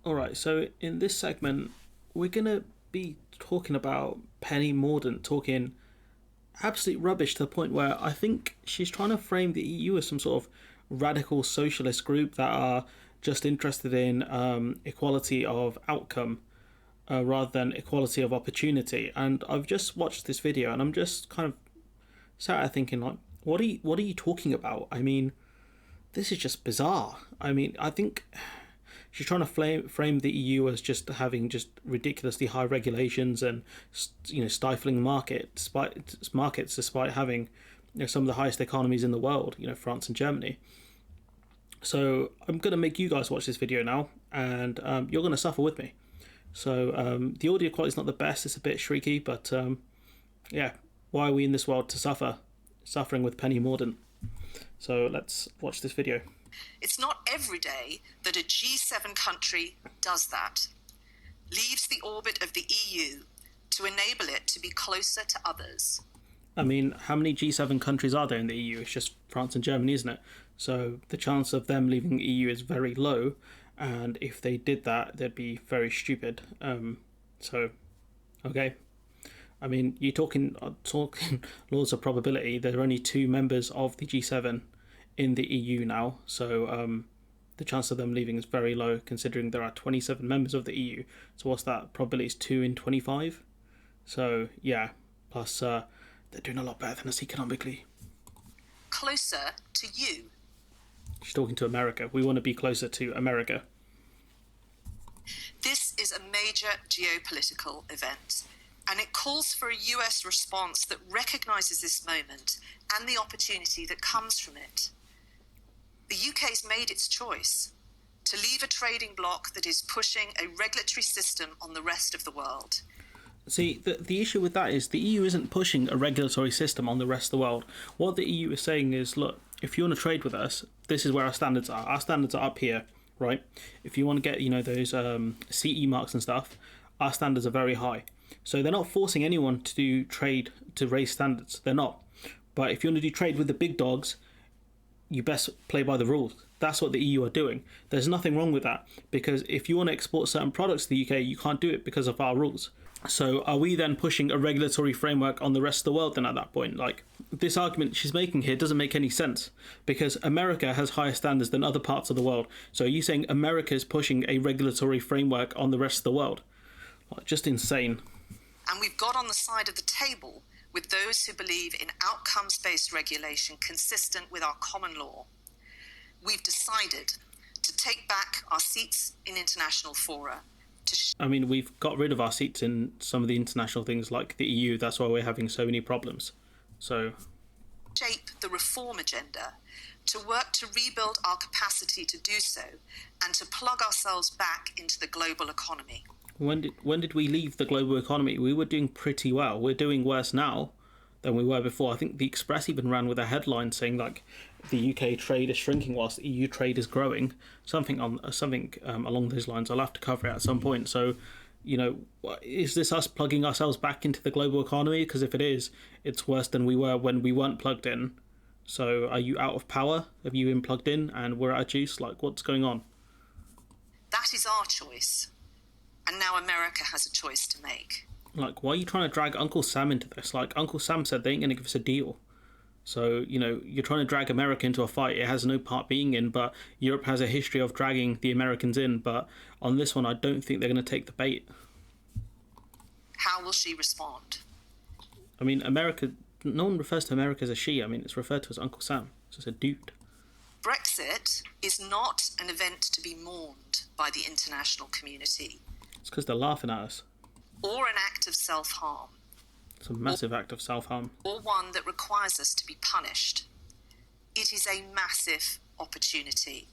Alright, so in this segment, we're going to be talking about Penny Mordaunt talking absolute rubbish to the point where I think she's trying to frame the EU as some sort of radical socialist group that are just interested in equality of outcome rather than equality of opportunity. And I've just watched this video and I'm just kind of sat there thinking, like, what are you talking about? I mean, this is just bizarre. I mean, I think she's trying to frame the EU as just having just ridiculously high regulations and stifling markets despite having some of the highest economies in the world, France and Germany. So I'm going to make you guys watch this video now, and you're going to suffer with me. So the audio quality is not the best; it's a bit shrieky, but yeah, why are we in this world to suffer? Suffering with Penny Mordaunt. So let's watch this video. It's not every day that a G7 country does that, leaves the orbit of the EU to enable it to be closer to others. I mean, how many G7 countries are there in the EU? It's just France and Germany, isn't it? So the chance of them leaving the EU is very low, and if they did that, they'd be very stupid. Okay. I mean, you're talking laws of probability. There are only 2 members of the G7 in the EU now, so the chance of them leaving is very low, considering there are 27 members of the EU. So what's that? Probability is 2 in 25. So yeah, plus they're doing a lot better than us economically. Closer to you. She's talking to America. We want to be closer to America. This is a major geopolitical event, and it calls for a US response that recognises this moment and the opportunity that comes from it. The UK's made its choice to leave a trading bloc that is pushing a regulatory system on the rest of the world. See, the issue with that is the EU isn't pushing a regulatory system on the rest of the world. What the EU is saying is, look, if you want to trade with us, this is where our standards are. Our standards are up here, right? If you want to get, those CE marks and stuff, our standards are very high. So they're not forcing anyone to do trade to raise standards. They're not. But if you want to do trade with the big dogs, you best play by the rules. That's what the EU are doing. There's nothing wrong with that, because if you want to export certain products to the UK, you can't do it because of our rules. So are we then pushing a regulatory framework on the rest of the world then at that point? Like, this argument she's making here doesn't make any sense, because America has higher standards than other parts of the world. So are you saying America is pushing a regulatory framework on the rest of the world? Like, just insane. And we've got on the side of the table with those who believe in outcomes-based regulation consistent with our common law. We've decided to take back our seats in international fora. I mean, we've got rid of our seats in some of the international things like the EU. That's why we're having so many problems. So, shape the reform agenda, to work to rebuild our capacity to do so, and to plug ourselves back into the global economy. When did we leave the global economy? We were doing pretty well. We're doing worse now than we were before. I think the Express even ran with a headline saying, like, the UK trade is shrinking whilst the EU trade is growing. Something along those lines. I'll have to cover it at some point. So, is this us plugging ourselves back into the global economy? Because if it is, it's worse than we were when we weren't plugged in. So are you out of power? Have you been plugged in and we're out of juice? Like, what's going on? That is our choice. And now America has a choice to make. Like, why are you trying to drag Uncle Sam into this? Like, Uncle Sam said they ain't going to give us a deal. So, you're trying to drag America into a fight it has no part being in, but Europe has a history of dragging the Americans in. But on this one, I don't think they're going to take the bait. How will she respond? I mean, America, no one refers to America as a she. I mean, it's referred to as Uncle Sam. So it's a dude. Brexit is not an event to be mourned by the international community. It's because they're laughing at us. Or an act of self-harm. It's a massive act of self-harm. Or one that requires us to be punished. It is a massive opportunity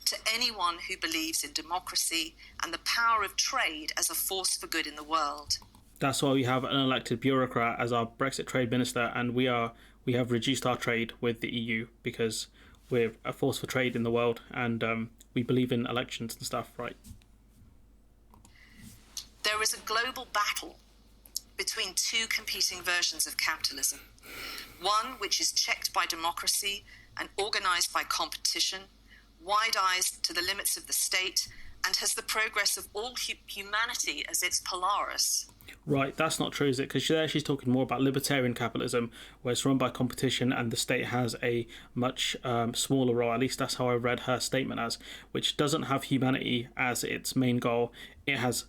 to anyone who believes in democracy and the power of trade as a force for good in the world. That's why we have an elected bureaucrat as our Brexit trade minister, and we have reduced our trade with the EU because we're a force for trade in the world, and we believe in elections and stuff, right? There is a global battle between 2 competing versions of capitalism. One which is checked by democracy and organised by competition, wide-eyed to the limits of the state, and has the progress of all humanity as its Polaris. Right, that's not true, is it? Because there she's talking more about libertarian capitalism, where it's run by competition and the state has a much smaller role. At least that's how I read her statement as, which doesn't have humanity as its main goal. It has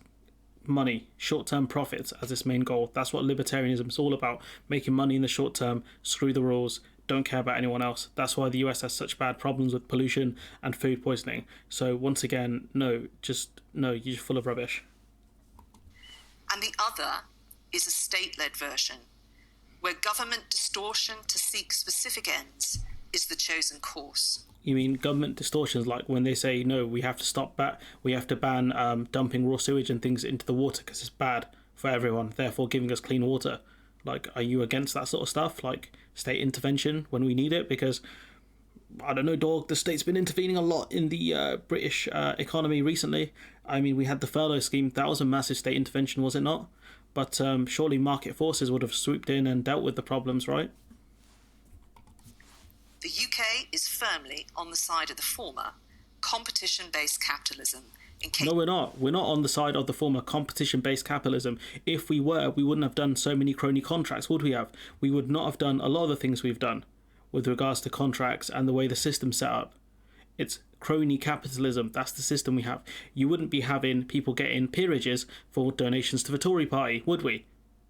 money, short-term profits as its main goal. That's what libertarianism is all about, making money in the short term, screw the rules, don't care about anyone else. That's why the US has such bad problems with pollution and food poisoning. So once again, no, you're just full of rubbish. And the other is a state-led version, where government distortion to seek specific ends is the chosen course. You mean government distortions, like when they say, no, we have to ban dumping raw sewage and things into the water because it's bad for everyone, therefore giving us clean water. Like, are you against that sort of stuff? Like state intervention when we need it? Because, I don't know, dog, the state's been intervening a lot in the British economy recently. I mean, we had the furlough scheme. That was a massive state intervention, was it not? But surely market forces would have swooped in and dealt with the problems, right? The UK is firmly on the side of the former, competition-based capitalism. No, we're not. We're not on the side of the former competition-based capitalism. If we were, we wouldn't have done so many crony contracts, would we have? We would not have done a lot of the things we've done with regards to contracts and the way the system's set up. It's crony capitalism. That's the system we have. You wouldn't be having people getting peerages for donations to the Tory party, would we?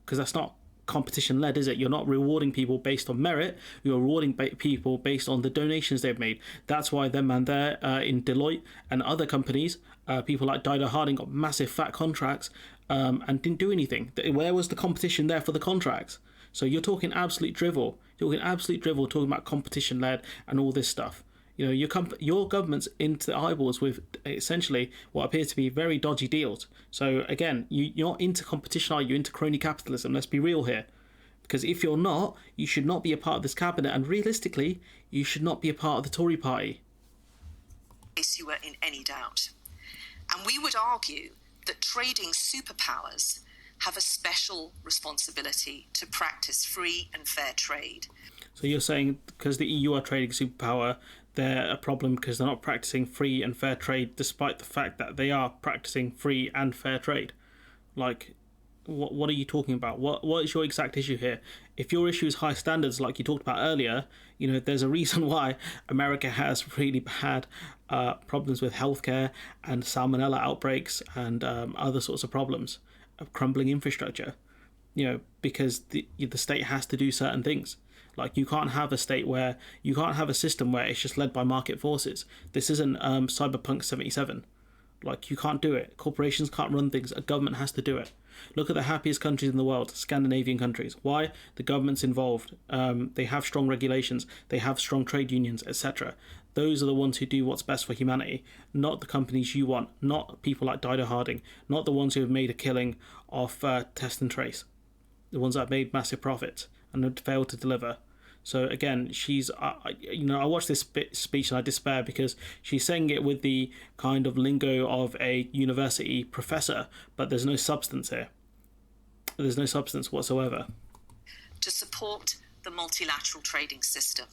Because that's not competition-led, is it? You're not rewarding people based on merit. You're rewarding people based on the donations they've made. That's why them and there in Deloitte and other companies, people like Dido Harding got massive fat contracts and didn't do anything. Where was the competition there for the contracts? So you're talking absolute drivel. You're talking about competition-led and all this stuff. You know, your government's into the eyeballs with essentially what appears to be very dodgy deals. So again, you're not into competition, are you? Into crony capitalism? Let's be real here. Because if you're not, you should not be a part of this cabinet, and realistically, you should not be a part of the Tory party. In case you were in any doubt. And we would argue that trading superpowers have a special responsibility to practice free and fair trade. So you're saying because the EU are trading superpower, they're a problem because they're not practicing free and fair trade, despite the fact that they are practicing free and fair trade. Like, what are you talking about? What is your exact issue here? If your issue is high standards, like you talked about earlier, you know, there's a reason why America has really bad problems with healthcare and salmonella outbreaks and other sorts of problems of crumbling infrastructure. You know, because the state has to do certain things. Like, you can't have a system where it's just led by market forces. This isn't Cyberpunk 77. Like, you can't do it. Corporations can't run things. A government has to do it. Look at the happiest countries in the world, Scandinavian countries. Why? The government's involved. They have strong regulations. They have strong trade unions, etc. Those are the ones who do what's best for humanity, not the companies you want, not people like Dido Harding, not the ones who have made a killing off test and trace. The ones that have made massive profits and have failed to deliver. So again, she's, I watched this speech and I despair because she's saying it with the kind of lingo of a university professor, but there's no substance here. There's no substance whatsoever. To support the multilateral trading system,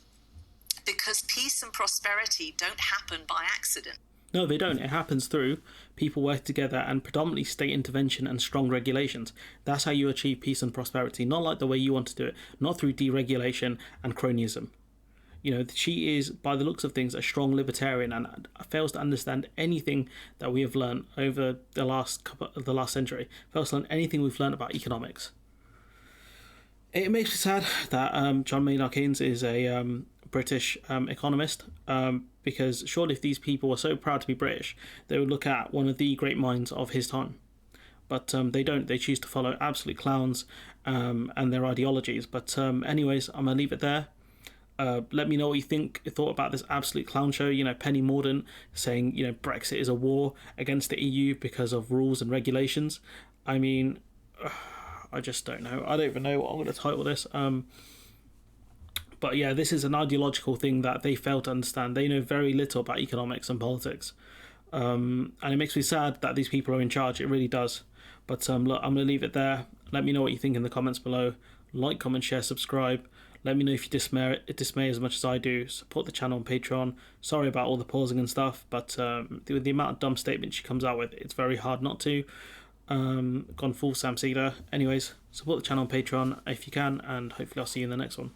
because peace and prosperity don't happen by accident. No, they don't. It happens through people working together and predominantly state intervention and strong regulations. That's how you achieve peace and prosperity, not like the way you want to do it, not through deregulation and cronyism. You know, she is, by the looks of things, a strong libertarian and fails to understand anything that we have learned over the last century. Fails to learn anything we've learned about economics. It makes me sad that John Maynard Keynes is a British economist, because surely if these people were so proud to be British, they would look at one of the great minds of his time. But they don't. They choose to follow absolute clowns and their ideologies. But anyways, I'm going to leave it there. Let me know what you thought about this absolute clown show. You know, Penny Mordaunt saying, you know, Brexit is a war against the EU because of rules and regulations. I mean, I just don't know. I don't even know what I'm going to title this. But yeah, this is an ideological thing that they fail to understand. They know very little about economics and politics. And it makes me sad that these people are in charge. It really does. But look, I'm going to leave it there. Let me know what you think in the comments below. Like, comment, share, subscribe. Let me know if you dismay as much as I do. Support the channel on Patreon. Sorry about all the pausing and stuff, but with the amount of dumb statements she comes out with, it's very hard not to. Gone full Sam Cedar. Anyways, support the channel on Patreon if you can, and hopefully I'll see you in the next one.